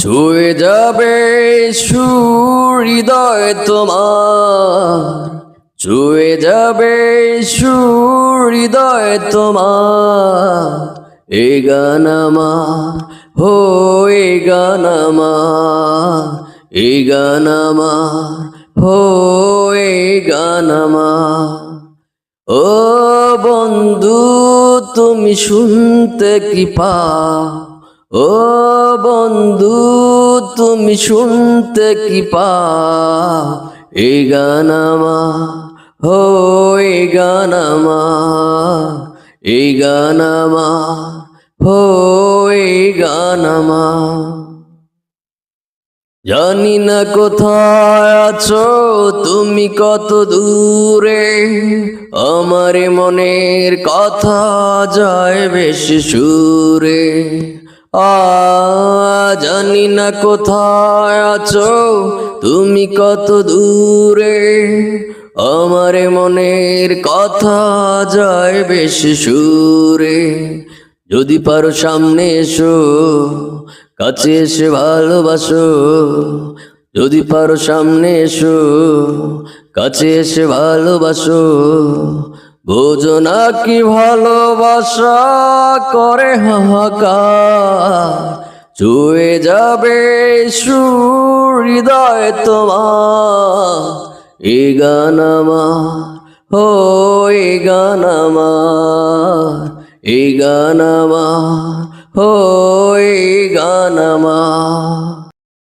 ছুঁয়ে যাবে হৃদয় তোমার, ছুঁয়ে যাবে হৃদয় তোমার। এই গান আমার, হো এই গান আমার, এই গান আমার, হো এই গান আমার। ও বন্ধু তুমি শুনতে কি পাও, ও বন্ধু তুমি শুনতে কি পাও। এই গান আমার, হো এই গান আমার, এই গান আমার, হো এই গান আমার। জানি না কোথায় আছো তুমি, কত দূরে, আমার মনের কথা যায় বেশি সুরে। জানি না কোথায় আছো তুমি, কত দূরে, আমার মনের কথা যায় বেশি সুরে। যদি পারো সামনে এসো, কাছে এসে ভালোবাসো। যদি পারো সামনে এসো, কাছে এসে ভালোবাসো। বোঝো না কি ভালোবাসা করে হাহাকার। ছুঁয়ে যাবে হৃদয় তোমার। এই গান আমার, ও এই গান আমার, এই গান আমার, ও এই গান আমার।